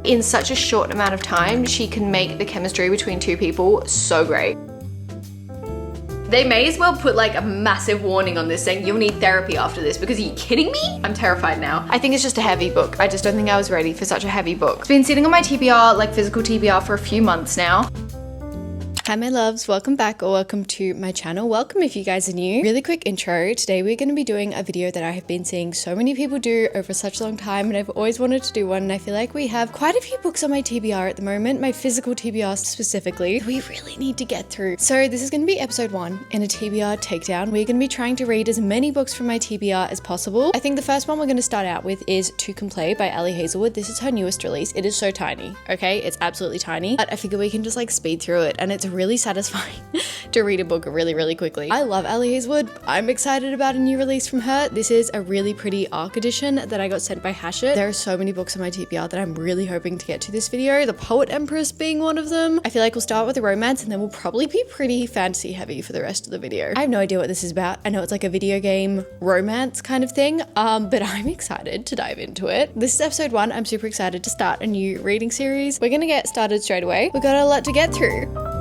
In such a short amount of time, she can make the chemistry between two people so great. They may as well put like a massive warning on this saying you'll need therapy after this, because are you kidding me? I'm terrified now. I think it's just a heavy book. I just don't think I was ready for such a heavy book. It's been sitting on my TBR, like physical TBR, for a few months now. Hi my loves, welcome back or welcome to my channel. Welcome if you guys are new. Really quick intro. Today we're going to be doing a video that I have been seeing so many people do over such a long time, and I've always wanted to do one, and I feel like we have quite a few books on my TBR at the moment, my physical TBR specifically, we really need to get through. So this is going to be episode 1 in a TBR takedown. We're going to be trying to read as many books from my TBR as possible. I think the first one we're going to start out with is To Play by Ali Hazelwood. This is her newest release. It is so tiny, okay? It's absolutely tiny, but I figure we can just like speed through it, and it's really satisfying to read a book really quickly. I love Ali Hazelwood. I'm excited about a new release from her. This is a really pretty ARC edition that I got sent by Hachette. There are so many books on my TBR that I'm really hoping to get to this video, The Poet Empress being one of them. I feel like we'll start with a romance and then we'll probably be pretty fantasy heavy for the rest of the video. I have no idea what this is about. I know it's like a video game romance kind of thing, but I'm excited to dive into it. This is episode 1. I'm super excited to start a new reading series. We're gonna get started straight away. We've got a lot to get through.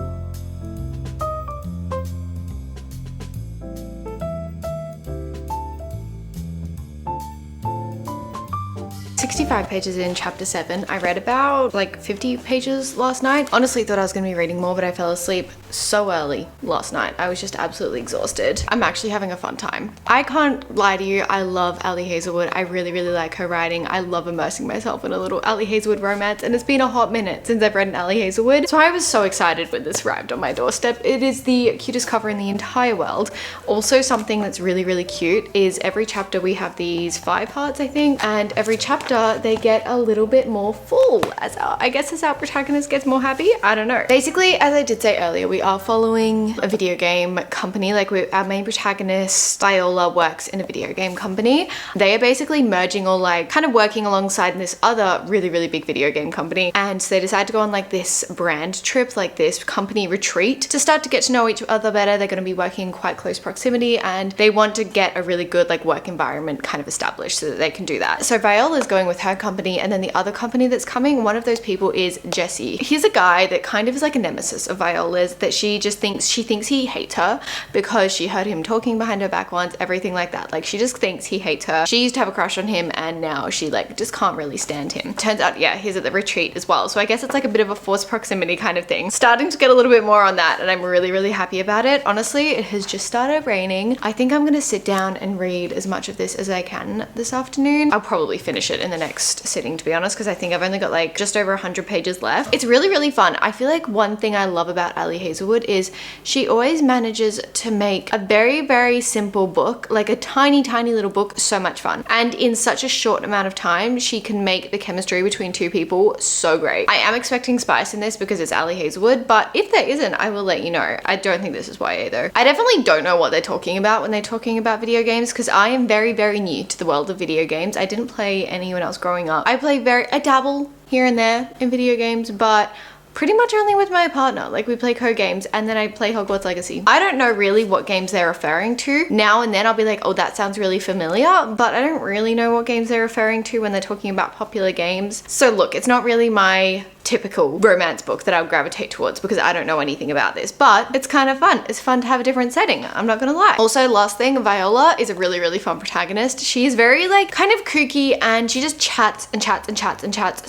65 pages in chapter 7. I read about like 50 pages last night. Honestly thought I was going to be reading more, but I fell asleep so early last night. I was just absolutely exhausted. I'm actually having a fun time. I can't lie to you, I love Ali Hazelwood. I really like her writing. I love immersing myself in a little Ali Hazelwood romance, and it's been a hot minute since I've read an Ali Hazelwood. So I was so excited when this arrived on my doorstep. It is the cutest cover in the entire world. Also, something that's really cute is every chapter we have these 5 hearts, I think, and every chapter they get a little bit more full as I guess as our protagonist gets more happy. I don't know. Basically, as I did say earlier, we are following a video game company. Like our main protagonist, Viola, works in a video game company. They are basically merging or like kind of working alongside this other really big video game company, and so they decide to go on like this brand trip, like this company retreat, to start to get to know each other better. They're going to be working in quite close proximity, and they want to get a really good like work environment kind of established so that they can do that. So Viola's going with her company, and then the other company that's coming, one of those people is Jesse. He's a guy that kind of is like a nemesis of Viola's, that she thinks he hates her because she heard him talking behind her back once, everything like that. Like she just thinks he hates her. She used to have a crush on him, and now she like just can't really stand him. Turns out, yeah, he's at the retreat as well. So I guess it's like a bit of a forced proximity kind of thing. Starting to get a little bit more on that, and I'm really happy about it. Honestly, it has just started raining. I think I'm gonna sit down and read as much of this as I can this afternoon. I'll probably finish it in the next sitting, to be honest, because I think I've only got like just over 100 pages left. It's really fun. I feel like one thing I love about Ali Hazelwood is she always manages to make a very simple book, like a tiny little book, so much fun. And in such a short amount of time, she can make the chemistry between two people so great. I am expecting spice in this because it's Ali Hazelwood, but if there isn't, I will let you know. I don't think this is YA though. I definitely don't know what they're talking about when they're talking about video games, because I am very new to the world of video games. I didn't play any when I was growing up. I dabble here and there in video games, but pretty much only with my partner. Like we play co-games, and then I play Hogwarts Legacy. I don't know really what games they're referring to. Now and then I'll be like, oh, that sounds really familiar, but I don't really know what games they're referring to when they're talking about popular games. So look, it's not really my typical romance book that I would gravitate towards because I don't know anything about this, but it's kind of fun. It's fun to have a different setting, I'm not gonna lie. Also, last thing, Viola is a really fun protagonist. She's very like kind of kooky, and she just chats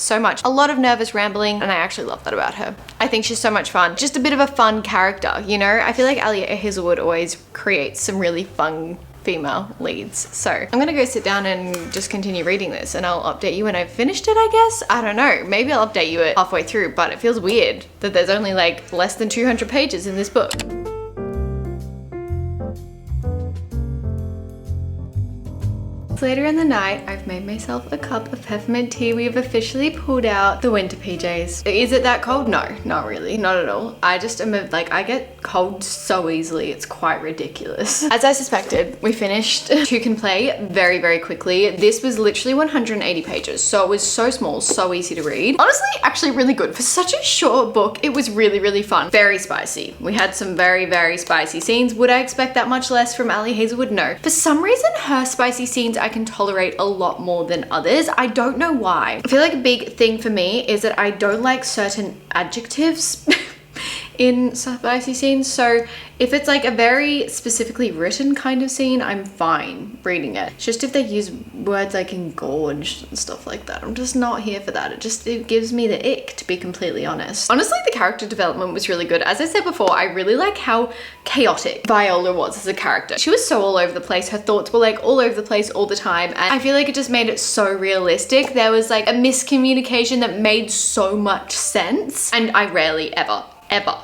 so much. A lot of nervous rambling, and I actually love that about her. I think she's so much fun. Just a bit of a fun character, you know? I feel like Ali Hazelwood always creates some really fun female leads. So I'm gonna go sit down and just continue reading this, and I'll update you when I've finished it, I guess. I don't know, maybe I'll update you halfway through, but it feels weird that there's only like less than 200 pages in this book. Later in the night, I've made myself a cup of peppermint tea. We have officially pulled out the winter PJs. Is it that cold? No, not really, not at all. I just am like, I get cold so easily, it's quite ridiculous. As I suspected, we finished To Play very quickly. This was literally 180 pages, so it was so small, so easy to read. Honestly, actually really good. For such a short book, it was really fun. Very spicy. We had some very spicy scenes. Would I expect that much less from Ali Hazelwood? No. For some reason, her spicy scenes can tolerate a lot more than others. I don't know why. I feel like a big thing for me is that I don't like certain adjectives in spicy scenes. So if it's like a very specifically written kind of scene, I'm fine reading it. It's just if they use words like engorged and stuff like that, I'm just not here for that. It gives me the ick, to be completely honest. Honestly, the character development was really good. As I said before, I really like how chaotic Viola was as a character. She was so all over the place. Her thoughts were like all over the place all the time. And I feel like it just made it so realistic. There was like a miscommunication that made so much sense. And I rarely ever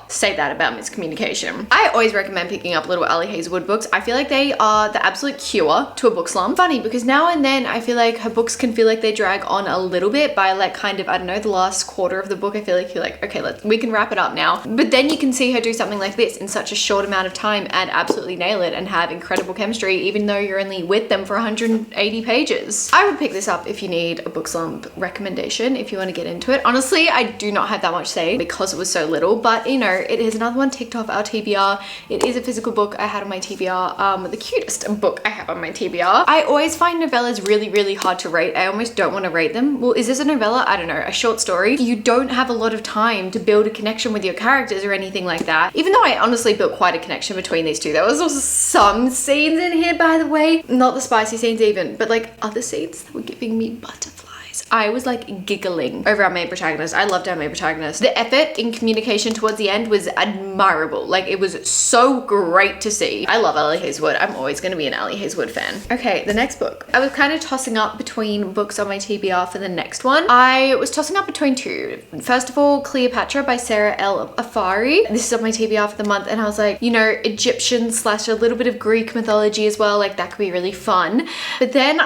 say that about miscommunication. I always recommend picking up little Ali Hazelwood books. I feel like they are the absolute cure to a book slump. Funny, because now and then I feel like her books can feel like they drag on a little bit by like kind of, I don't know, the last quarter of the book. I feel like you're like, okay, we can wrap it up now. But then you can see her do something like this in such a short amount of time and absolutely nail it and have incredible chemistry, even though you're only with them for 180 pages. I would pick this up if you need a book slump recommendation, if you want to get into it. Honestly, I do not have that much say because it was so little, but you know, it is another one ticked off our TBR. It is a physical book I had on my TBR, the cutest book I have on my TBR. I always find novellas really, really hard to rate. I almost don't want to rate them. Well, is this a novella? I don't know, a short story. You don't have a lot of time to build a connection with your characters or anything like that. Even though I honestly built quite a connection between these two. There was also some scenes in here, by the way, not the spicy scenes even, but like other scenes that were giving me butterflies. I was like giggling over our main protagonist. I loved our main protagonist. The effort in communication towards the end was admirable. Like, it was so great to see. I love Ali Hazelwood. I'm always going to be an Ali Hazelwood fan. Okay, the next book. I was kind of tossing up between books on my TBR for the next one. I was tossing up between two. First of all, Cleopatra by Sarah L. Afari. This is on my TBR for the month, and I was like, you know, Egyptian / a little bit of Greek mythology as well. Like, that could be really fun. But then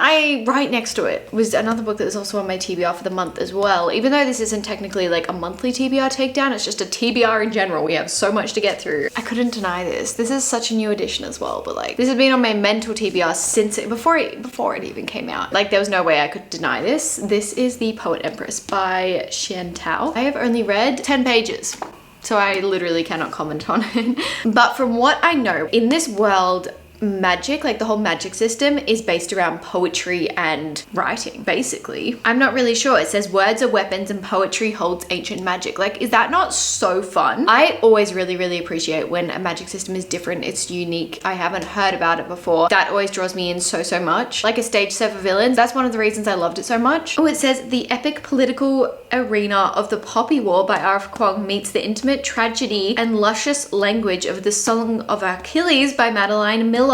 right next to it was another book that was also on my TBR for the month as well. Even though this isn't technically like a monthly TBR takedown, it's just a TBR in general. We have so much to get through. I couldn't deny this. This is such a new edition as well, but like, this has been on my mental TBR since before it even came out. Like, there was no way I could deny this. This is The Poet Empress by Xian Tao. I have only read 10 pages. So I literally cannot comment on it. But from what I know, in this world, magic, like the whole magic system, is based around poetry and writing, basically. I'm not really sure. It says words are weapons and poetry holds ancient magic. Like, is that not so fun? I always really, really appreciate when a magic system is different. It's unique. I haven't heard about it before. That always draws me in so much. Like a stage set for villains. That's one of the reasons I loved it so much. Oh, it says the epic political arena of the Poppy War by R.F. Kuang meets the intimate tragedy and luscious language of the Song of Achilles by Madeline Miller.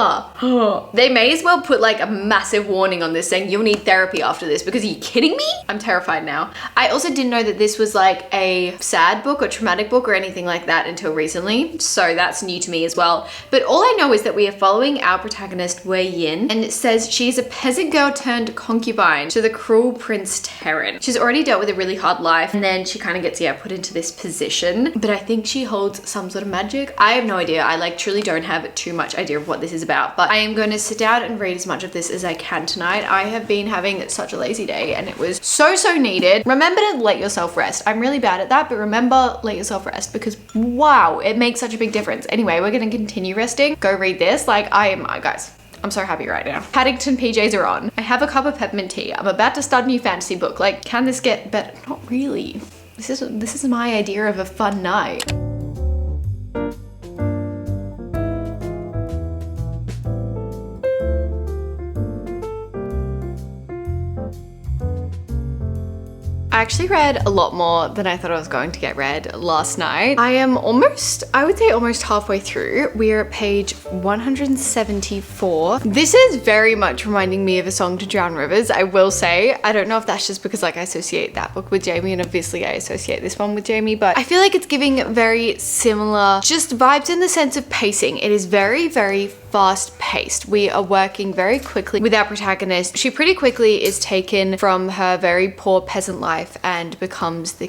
They may as well put like a massive warning on this saying you'll need therapy after this, because are you kidding me? I'm terrified now. I also didn't know that this was like a sad book or traumatic book or anything like that until recently, so that's new to me as well. But all I know is that we are following our protagonist Wei Yin, and it says she's a peasant girl turned concubine to the cruel Prince Terran. She's already dealt with a really hard life, and then she kind of gets put into this position, but I think she holds some sort of magic. I have no idea. I like truly don't have too much idea of what this is about, but I am going to sit down and read as much of this as I can tonight. I have been having such a lazy day and it was so needed. Remember to let yourself rest. I'm really bad at that, but remember, let yourself rest, because wow, it makes such a big difference. Anyway, we're going to continue resting. Go read this. Like, guys, I'm so happy right now. Paddington PJs are on. I have a cup of peppermint tea. I'm about to start a new fantasy book. Like, can this get better? Not really. This is my idea of a fun night. I actually read a lot more than I thought I was going to get read last night. I am I would say almost halfway through. We're at page 174. This is very much reminding me of A Song to Drown Rivers, I will say. I don't know if that's just because like I associate that book with Jamie, and obviously I associate this one with Jamie, but I feel like it's giving very similar just vibes in the sense of pacing. It is very fast paced. We are working very quickly with our protagonist. She pretty quickly is taken from her very poor peasant life and becomes the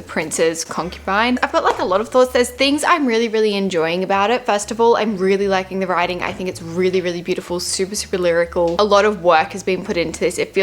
prince's concubine. I've got like a lot of thoughts. There's things I'm really enjoying about it. First of all, I'm really liking the writing. I think it's really beautiful, super lyrical. A lot of work has been put into this. It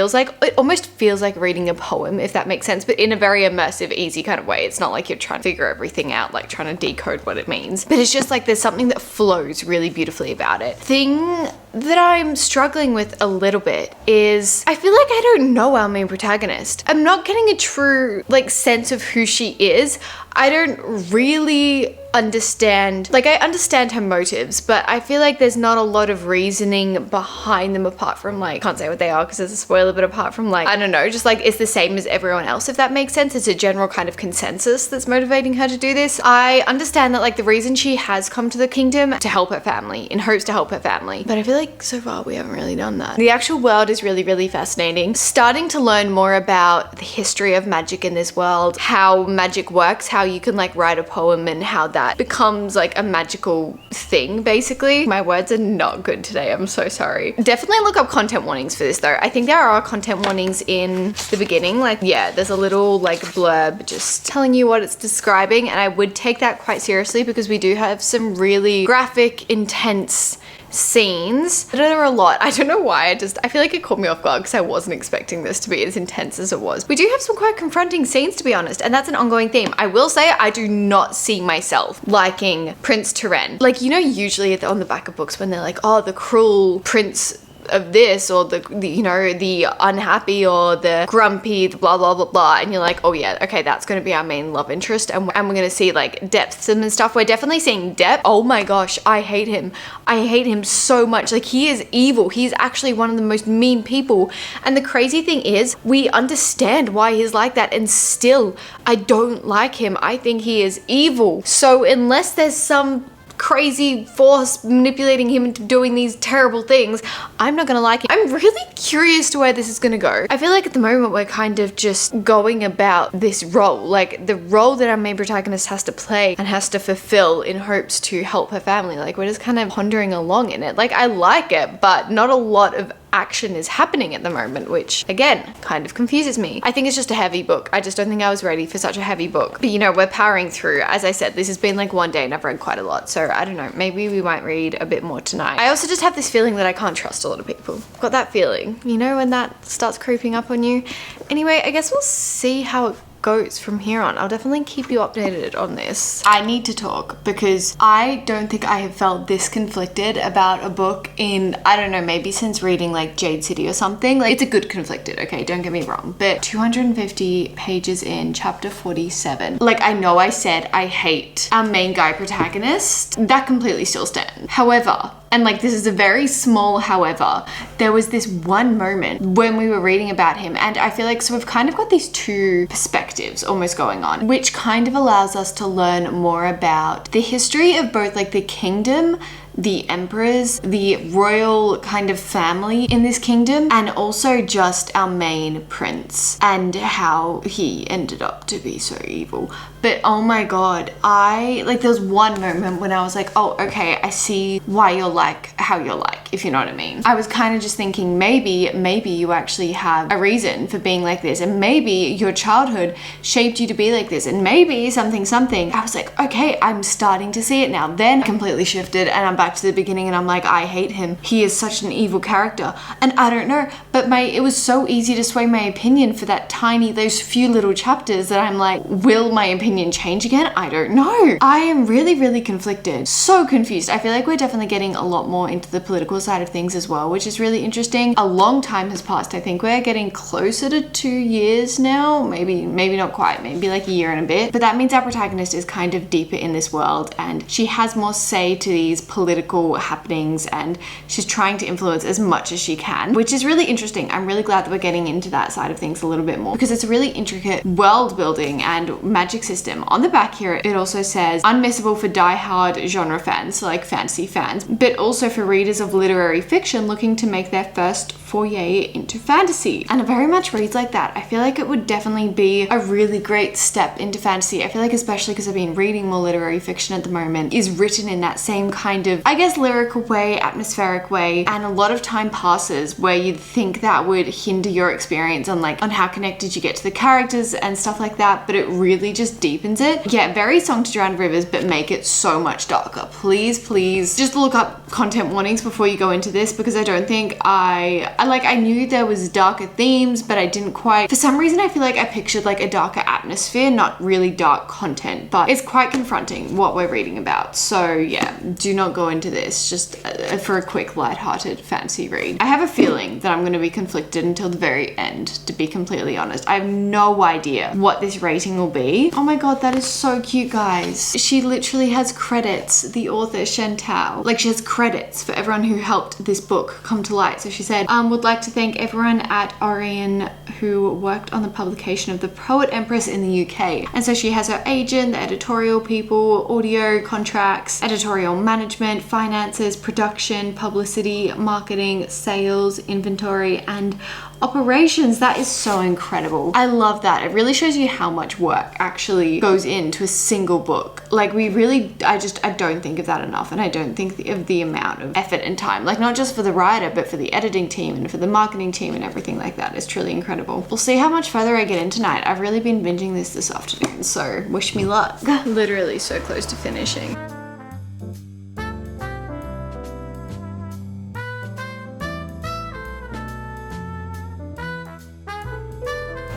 almost feels like reading a poem, if that makes sense, but in a very immersive, easy kind of way. It's not like you're trying to figure everything out, like trying to decode what it means, but it's just like there's something that flows moves really beautifully about it. Thing that I'm struggling with a little bit is I feel like I don't know our main protagonist. I'm not getting a true like sense of who she is. I don't really understand, like I understand her motives, but I feel like there's not a lot of reasoning behind them apart from like, can't say what they are because there's a spoiler, but apart from like, I don't know, just like it's the same as everyone else, if that makes sense. It's a general kind of consensus that's motivating her to do this. I understand that like the reason she has come to the kingdom to help her family, in hopes to help her family, but I feel like so far we haven't really done that. The actual world is really, really fascinating. Starting to learn more about the history of magic in this world, how magic works, how you can like write a poem and how that becomes like a magical thing, basically. My words are not good today, I'm so sorry. Definitely look up content warnings for this though. I think there are content warnings in the beginning, like yeah, there's a little like blurb just telling you what it's describing, and I would take that quite seriously because we do have some really graphic, intense scenes that are a lot. I don't know why, I feel like it caught me off guard because I wasn't expecting this to be as intense as it was. We do have some quite confronting scenes, to be honest, and that's an ongoing theme. I will say I do not see myself liking Prince Turen. Like, you know, usually on the back of books when they're like, oh, the cruel prince of this, or the you know, the unhappy or the grumpy, the blah blah blah blah, and you're like, oh yeah, okay, that's going to be our main love interest, and we're going to see like depths and stuff. We're definitely seeing depth. Oh my gosh, I hate him. I hate him so much. Like, he is evil. He's actually one of the most mean people, and the crazy thing is we understand why he's like that, and still I don't like him. I think he is evil. So unless there's some crazy force manipulating him into doing these terrible things, I'm not gonna like it. I'm really curious to where this is gonna go. I feel like at the moment we're kind of just going about this role, like the role that our main protagonist has to play and has to fulfill in hopes to help her family. Like, we're just kind of pondering along in it. Like, I like it, but not a lot of action is happening at the moment, which again kind of confuses me. I think it's just a heavy book. I just don't think I was ready for such a heavy book, but you know, we're powering through. As I said, this has been like one day and I've read quite a lot, so I don't know, maybe we might read a bit more tonight. I also just have this feeling that I can't trust a lot of people. I've got that feeling, you know, when that starts creeping up on you. Anyway, I guess we'll see how it goes from here on. I'll definitely keep you updated on this. I need to talk because I don't think I have felt this conflicted about a book in, I don't know, maybe since reading like Jade City or something. Like, it's a good conflicted, okay, don't get me wrong, but 250 pages in, chapter 47. Like, I know I said I hate our main guy protagonist. That completely still stands. However, and like, this is a very small however, there was this one moment when we were reading about him, and I feel like, so we've kind of got these two perspectives almost going on, which kind of allows us to learn more about the history of both like the kingdom, the emperors, the royal kind of family in this kingdom, and also just our main prince and how he ended up to be so evil. But oh my god, there was one moment when I was like, oh, okay, I see why you're like how you're like, if you know what I mean. I was kind of just thinking, maybe you actually have a reason for being like this, and maybe your childhood shaped you to be like this, and maybe something. I was like, okay, I'm starting to see it now. Then completely shifted and I'm back to the beginning and I'm like, I hate him. He is such an evil character. And I don't know, but it was so easy to sway my opinion for those few little chapters that I'm like, will my opinion change again? I don't know. I am really, really conflicted. So confused. I feel like we're definitely getting a lot more into the political side of things as well, which is really interesting. A long time has passed. I think we're getting closer to 2 years now. Maybe not quite, maybe like a year and a bit. But that means our protagonist is kind of deeper in this world and she has more say to these political happenings and she's trying to influence as much as she can, which is really interesting. I'm really glad that we're getting into that side of things a little bit more because it's a really intricate world building and magic system. On the back here, it also says unmissable for die-hard genre fans, so like fantasy fans, but also for readers of literary fiction looking to make their first foray into fantasy. And it very much reads like that. I feel like it would definitely be a really great step into fantasy. I feel like, especially because I've been reading more literary fiction at the moment, is written in that same kind of, I guess, lyrical way, atmospheric way, and a lot of time passes where you'd think that would hinder your experience on how connected you get to the characters and stuff like that, but it really just deepens it. Yeah, very Song to Drowned Rivers, but make it so much darker. Please just look up content warnings before you go into this because I don't think I I knew there was darker themes, but I didn't quite, for some reason I feel like I pictured like a darker atmosphere, not really dark content, but it's quite confronting what we're reading about. So yeah, do not go into this just for a quick lighthearted fantasy read. I have a feeling that I'm going to be conflicted until the very end, to be completely honest. I have no idea what this rating will be. Oh my god, that is so cute, guys. She literally has credits, the author Chantal. Like, she has credits for everyone who helped this book come to light. So she said, would like to thank everyone at Orion who worked on the publication of The Poet Empress in the UK. And so she has her agent, the editorial people, audio contracts, editorial management, finances, production, publicity, marketing, sales, inventory, and operations. That is so incredible. I love that. It really shows you how much work actually goes into a single book. Like, we really, I don't think of that enough, and I don't think of the amount of effort and time, like not just for the writer, but for the editing team and for the marketing team and everything like that. It's truly incredible. We'll see how much further I get in tonight. I've really been binging this afternoon, so wish me luck. Literally so close to finishing.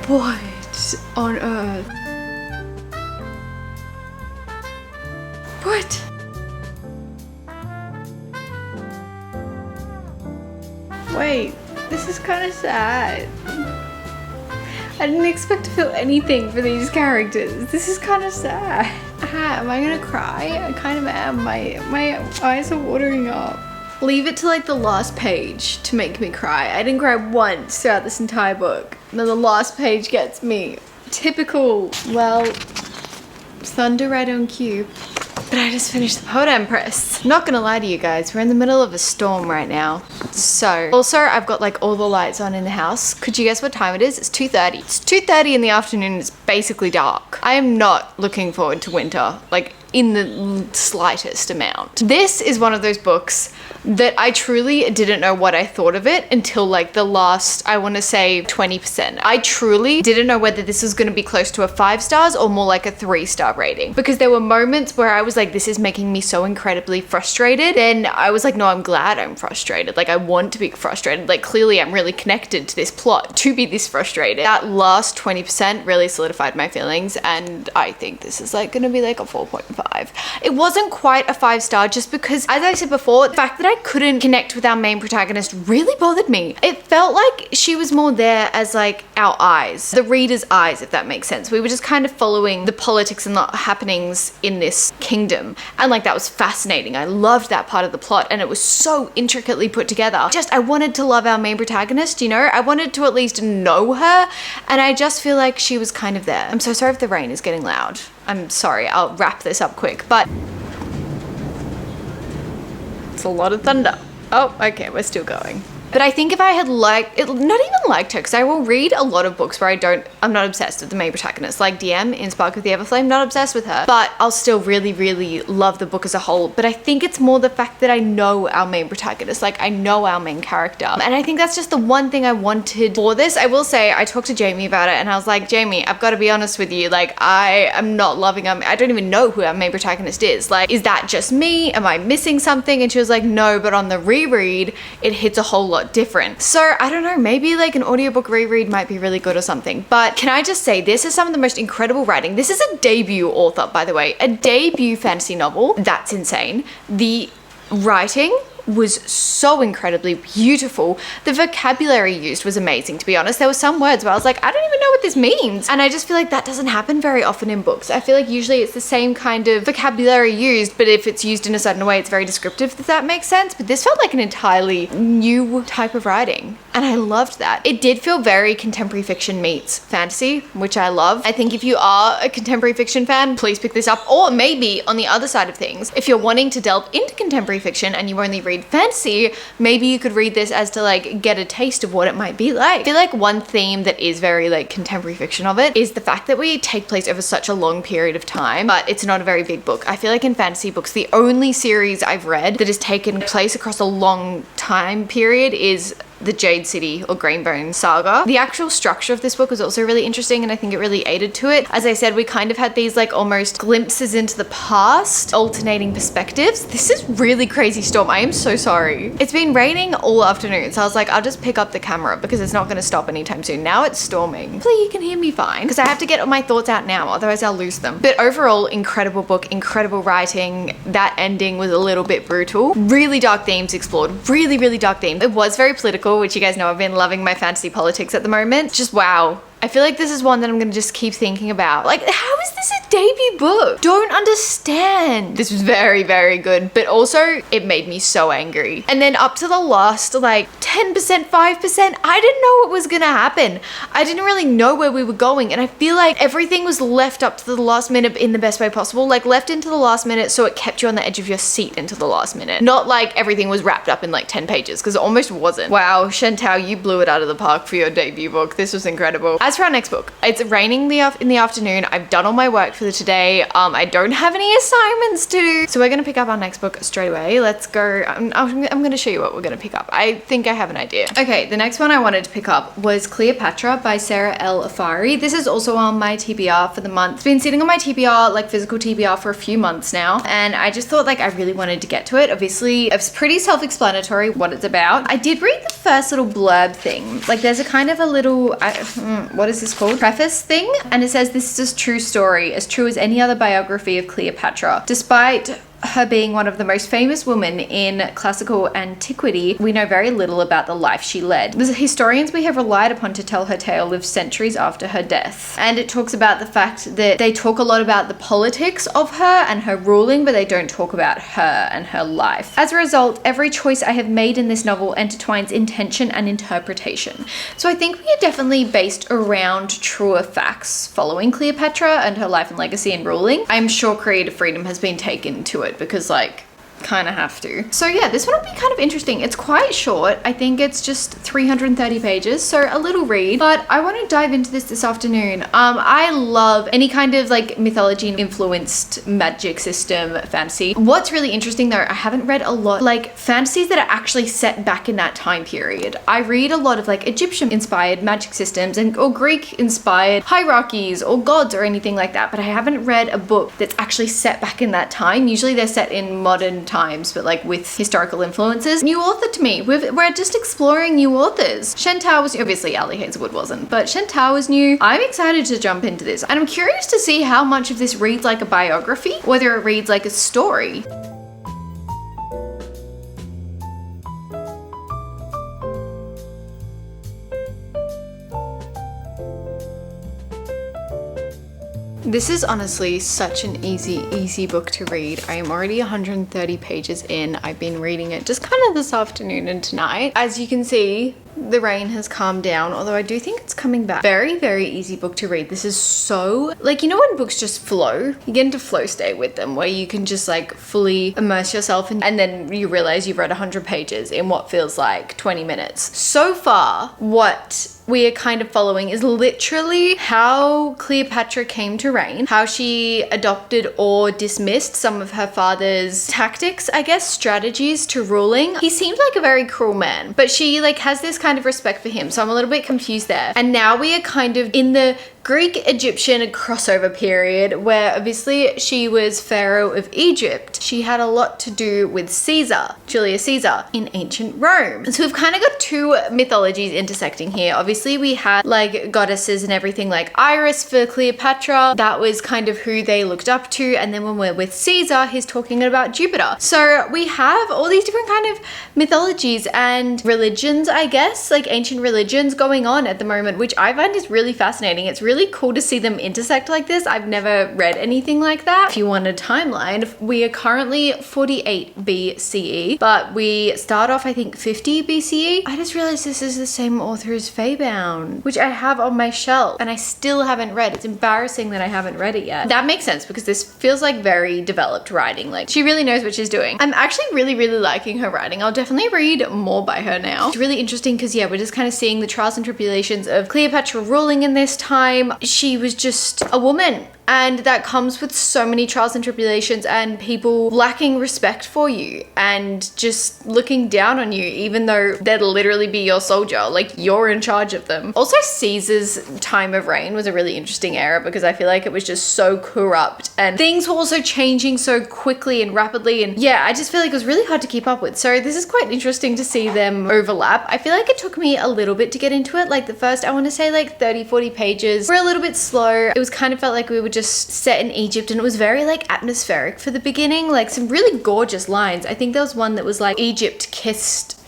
What on earth? What? Wait, this is kind of sad. I didn't expect to feel anything for these characters. This is kind of sad. Am I gonna cry? I kind of am. My eyes are watering up. Leave it to like the last page to make me cry. I didn't cry once throughout this entire book. Then the last page gets me. Typical. Well, thunder right on cue. But I just finished The Poet Empress. Not gonna lie to you guys, we're in the middle of a storm right now. So, also I've got like all the lights on in the house. Could you guess what time it is? It's 2:30. It's 2:30 in the afternoon, it's basically dark. I am not looking forward to winter, like in the slightest amount. This is one of those books that I truly didn't know what I thought of it until like the last, I want to say 20%. I truly didn't know whether this was going to be close to a 5 stars or more like a 3-star rating, because there were moments where I was like, this is making me so incredibly frustrated. Then I was like, no, I'm glad I'm frustrated. Like, I want to be frustrated. Like, clearly I'm really connected to this plot to be this frustrated. That last 20% really solidified my feelings, and I think this is like going to be like a 4.5. It wasn't quite a 5-star just because, as I said before, the fact that I couldn't connect with our main protagonist really bothered me. It felt like she was more there as like our eyes, the reader's eyes, if that makes sense. We were just kind of following the politics and the happenings in this kingdom, and like that was fascinating. I loved that part of the plot, and it was so intricately put together. I wanted to love our main protagonist, you know? I wanted to at least know her, and I just feel like she was kind of there. I'm so sorry if the rain is getting loud. I'm sorry, I'll wrap this up quick, but it's a lot of thunder. Oh, okay, we're still going. But I think if I had liked it, not even liked her, because I will read a lot of books where I'm not obsessed with the main protagonist, like DM in Spark of the Everflame, not obsessed with her, but I'll still really, really love the book as a whole. But I think it's more the fact that I know our main protagonist, like I know our main character. And I think that's just the one thing I wanted for this. I will say, I talked to Jamie about it, and I was like, Jamie, I've got to be honest with you, like I am not loving him. I don't even know who our main protagonist is. Like, is that just me? Am I missing something? And she was like, no, but on the reread, it hits a whole lot different. So I don't know, maybe like an audiobook reread might be really good or something. But can I just say, this is some of the most incredible writing. This is a debut author, by the way, a debut fantasy novel. That's insane. The writing was so incredibly beautiful. The vocabulary used was amazing, to be honest. There were some words where I was like, I don't even know what this means. And I just feel like that doesn't happen very often in books. I feel like usually it's the same kind of vocabulary used, but if it's used in a certain way, it's very descriptive, if that makes sense. But this felt like an entirely new type of writing, and I loved that. It did feel very contemporary fiction meets fantasy, which I love. I think if you are a contemporary fiction fan, please pick this up. Or maybe on the other side of things, if you're wanting to delve into contemporary fiction and you only read fantasy, maybe you could read this as to like get a taste of what it might be like. I feel like one theme that is very like contemporary fiction of it is the fact that we take place over such a long period of time, but it's not a very big book. I feel like in fantasy books, the only series I've read that has taken place across a long time period is the Jade City or Greenbone saga. The actual structure of this book was also really interesting, and I think it really aided to it. As I said, we kind of had these like almost glimpses into the past, alternating perspectives. This is really crazy storm. I am so sorry. It's been raining all afternoon, so I was like, I'll just pick up the camera because it's not going to stop anytime soon. Now it's storming. Hopefully you can hear me fine because I have to get all my thoughts out now, otherwise I'll lose them. But overall, incredible book, incredible writing. That ending was a little bit brutal. Really dark themes explored. Really, really dark themes. It was very political, which you guys know I've been loving my fantasy politics at the moment. Just wow. I feel like this is one that I'm gonna just keep thinking about. Like, how is this a debut book? Don't understand. This was very, very good, but also it made me so angry. And then up to the last, like 10%, 5%, I didn't know what was gonna happen. I didn't really know where we were going. And I feel like everything was left up to the last minute in the best way possible. Like left into the last minute so it kept you on the edge of your seat into the last minute. Not like everything was wrapped up in like 10 pages, because it almost wasn't. Wow, Chantal, you blew it out of the park for your debut book. This was incredible. As for our next book, it's raining in the afternoon. I've done all my work for today. I don't have any assignments to do. So we're gonna pick up our next book straight away. Let's go. I'm gonna show you what we're gonna pick up. I think I have an idea. Okay, the next one I wanted to pick up was Cleopatra by Sarah L. Afari. This is also on my TBR for the month. It's been sitting on my TBR, like physical TBR, for a few months now, and I just thought like I really wanted to get to it. Obviously, it's pretty self-explanatory what it's about. I did read the first little blurb thing. Like there's a kind of a little, what is this called? Preface thing, and it says, this is a true story, as true as any other biography of Cleopatra. Despite her being one of the most famous women in classical antiquity, we know very little about the life she led. The historians we have relied upon to tell her tale lived centuries after her death. And it talks about the fact that they talk a lot about the politics of her and her ruling, but they don't talk about her and her life. As a result, every choice I have made in this novel intertwines intention and interpretation. So I think we are definitely based around truer facts following Cleopatra and her life and legacy and ruling. I'm sure creative freedom has been taken to it, because like kind of have to. So yeah, this one will be kind of interesting. It's quite short. I think it's just 330 pages, so a little read, but I want to dive into this afternoon. I love any kind of like mythology influenced magic system fantasy. What's really interesting though, I haven't read a lot like fantasies that are actually set back in that time period. I read a lot of like Egyptian inspired magic systems or Greek inspired hierarchies or gods or anything like that, but I haven't read a book that's actually set back in that time. Usually they're set in modern times, but like with historical influences. New author to me. We're just exploring new authors. Chantal was, obviously Ali Hazelwood wasn't, but Chantal was new. I'm excited to jump into this, and I'm curious to see how much of this reads like a biography, whether it reads like a story. This is honestly such an easy book to read. I am already 130 pages in. I've been reading it just kind of this afternoon and tonight. As you can see, the rain has calmed down, although I do think it's coming back. Very, very easy book to read. This is so, like, you know when books just flow? You get into flow state with them, where you can just like fully immerse yourself in, and then you realize you've read 100 pages in what feels like 20 minutes. So far, what we are kind of following is literally how Cleopatra came to reign, how she adopted or dismissed some of her father's tactics, I guess, strategies to ruling. He seems like a very cruel man, but she like has this kind of respect for him, so I'm a little bit confused there. And now we are kind of in the Greek-Egyptian crossover period, where obviously she was Pharaoh of Egypt. She had a lot to do with Caesar, Julius Caesar, in ancient Rome. So we've kind of got two mythologies intersecting here. Obviously we had like goddesses and everything, like Iris for Cleopatra. That was kind of who they looked up to. And then when we're with Caesar, he's talking about Jupiter. So we have all these different kind of mythologies and religions, I guess, like ancient religions going on at the moment, which I find is really fascinating. It's really cool to see them intersect like this. I've never read anything like that. If you want a timeline, we are currently 48 BCE, but we start off, I think, 50 BCE. I just realized this is the same author as Fable, which I have on my shelf and I still haven't read. It's embarrassing that I haven't read it yet. That makes sense because this feels like very developed writing. Like she really knows what she's doing. I'm actually really liking her writing. I'll definitely read more by her now. It's really interesting because yeah, we're just kind of seeing the trials and tribulations of Cleopatra ruling in this time. She was just a woman And that comes with so many trials and tribulations and people lacking respect for you and just looking down on you, even though they'd literally be your soldier, like you're in charge of them. Also, Caesar's time of reign was a really interesting era because I feel like it was just so corrupt and things were also changing so quickly and rapidly. And yeah, I just feel like it was really hard to keep up with. So this is quite interesting to see them overlap. I feel like it took me a little bit to get into it. Like the first, I want to say like 30, 40 pages were a little bit slow. It was kind of felt like we were just set in Egypt and it was very like atmospheric for the beginning, like some really gorgeous lines. I think there was one that was like, Egypt kissed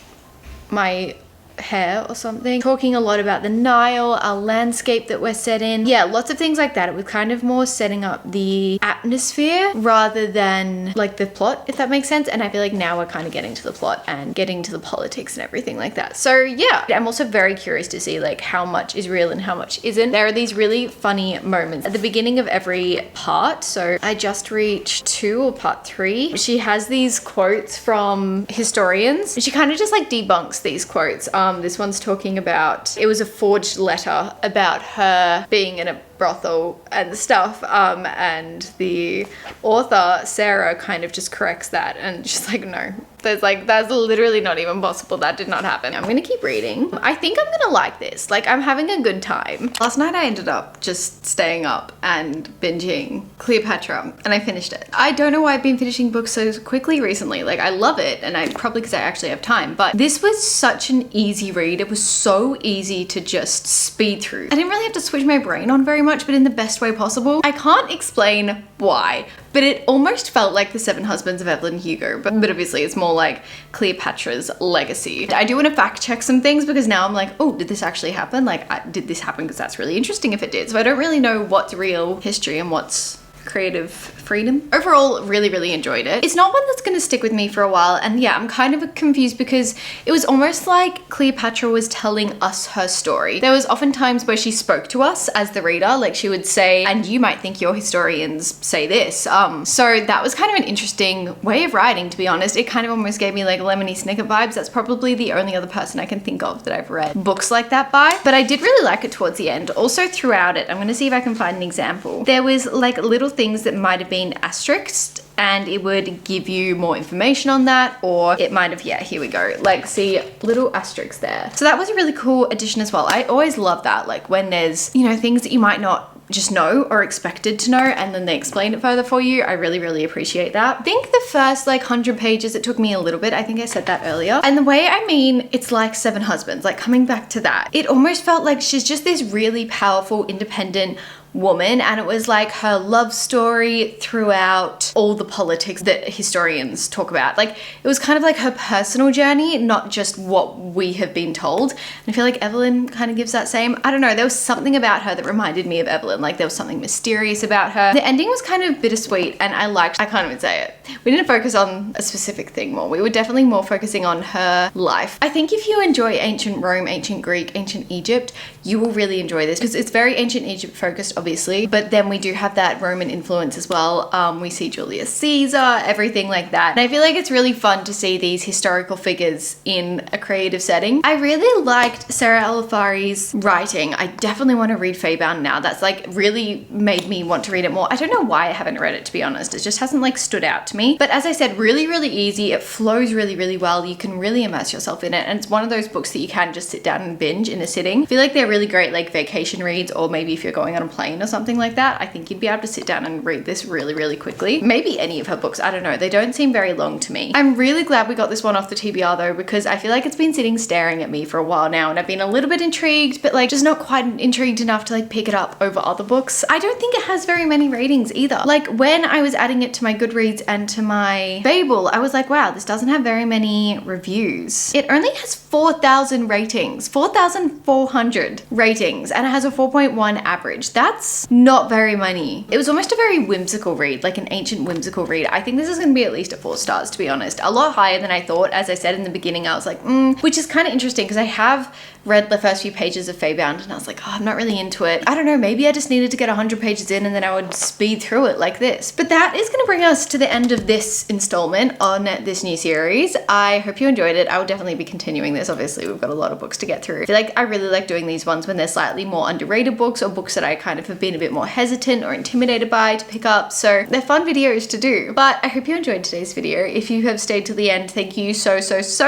my hair or something, talking a lot about the Nile, our landscape that we're set in. Yeah, lots of things like that. It was kind of more setting up the atmosphere rather than like the plot, if that makes sense. And I feel like now we're kind of getting to the plot and getting to the politics and everything like that. So yeah, I'm also very curious to see like how much is real and how much isn't. There are these really funny moments at the beginning of every part. So I just reached 2 or part 3. She has these quotes from historians. She kind of just like debunks these quotes. This one's talking about, it was a forged letter about her being in a brothel and stuff, and the author Sarah kind of just corrects that and she's like, no, that's literally not even possible, that did not happen. I'm gonna keep reading. I think I'm gonna like this, like I'm having a good time. Last night I ended up just staying up and binging Cleopatra and I finished it. I don't know why I've been finishing books so quickly recently. Like I love it, and I probably because I actually have time, but this was such an easy read. It was so easy to just speed through. I didn't really have to switch my brain on very much, but in the best way possible. I can't explain why, but it almost felt like The Seven Husbands of Evelyn Hugo, but obviously it's more like Cleopatra's legacy. I do want to fact check some things because now I'm like, oh, did this actually happen? Like, did this happen? Because that's really interesting if it did. So I don't really know what's real history and what's creative freedom. Overall, really enjoyed it. It's not one that's gonna stick with me for a while, and yeah, I'm kind of confused because it was almost like Cleopatra was telling us her story. There was often times where she spoke to us as the reader, like she would say, and you might think your historians say this. So that was kind of an interesting way of writing, to be honest. It kind of almost gave me like Lemony Snicket vibes. That's probably the only other person I can think of that I've read books like that by, but I did really like it towards the end. Also throughout it, I'm gonna see if I can find an example. There was like little things that might have been asterisked and it would give you more information on that, or it might have, yeah, here we go. Like see little asterisks there. So that was a really cool addition as well. I always love that, like when there's, you know, things that you might not just know or expected to know and then they explain it further for you. I really appreciate that. I think the first like 100 pages, it took me a little bit. I think I said that earlier. And the way I mean, it's like Seven Husbands, like coming back to that. It almost felt like she's just this really powerful, independent woman, and it was like her love story throughout all the politics that historians talk about. Like it was kind of like her personal journey, not just what we have been told. And I feel like Evelyn kind of gives that same. I don't know, there was something about her that reminded me of Evelyn. Like there was something mysterious about her. The ending was kind of bittersweet and I can't even say it. We didn't focus on a specific thing more. We were definitely more focusing on her life. I think if you enjoy ancient Rome, ancient Greek, ancient Egypt, you will really enjoy this because it's very ancient Egypt focused, obviously, but then we do have that Roman influence as well. We see Julius Caesar, everything like that. And I feel like it's really fun to see these historical figures in a creative setting. I really liked Sarah Elefari's writing. I definitely want to read Fable now. That's like really made me want to read it more. I don't know why I haven't read it, to be honest. It just hasn't like stood out to me. But as I said, really easy. It flows really well. You can really immerse yourself in it. And it's one of those books that you can just sit down and binge in a sitting. I feel like they're really great like vacation reads, or maybe if you're going on a plane or something like that, I think you'd be able to sit down and read this really quickly. Maybe any of her books, I don't know. They don't seem very long to me. I'm really glad we got this one off the TBR though, because I feel like it's been sitting staring at me for a while now and I've been a little bit intrigued, but like just not quite intrigued enough to like pick it up over other books. I don't think it has very many ratings either. Like when I was adding it to my Goodreads and to my Fable, I was like, wow, this doesn't have very many reviews. It only has 4,000 ratings, 4,400 ratings, and it has a 4.1 average. That's not very many. It was almost a very whimsical read, like an ancient whimsical read. I think this is gonna be at least a 4 stars, to be honest. A lot higher than I thought. As I said in the beginning, I was like, which is kind of interesting because I have read the first few pages of Fable and I was like, oh, I'm not really into it. I don't know, maybe I just needed to get 100 pages in and then I would speed through it like this. But that is gonna bring us to the end of this installment on this new series. I hope you enjoyed it. I will definitely be continuing this. Obviously, we've got a lot of books to get through. I feel like I really like doing these ones when they're slightly more underrated books or books that I kind of have been a bit more hesitant or intimidated by to pick up. So they're fun videos to do. But I hope you enjoyed today's video. If you have stayed till the end, thank you so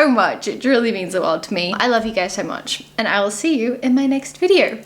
much. It truly means the world to me. I love you guys so much and I will see you in my next video.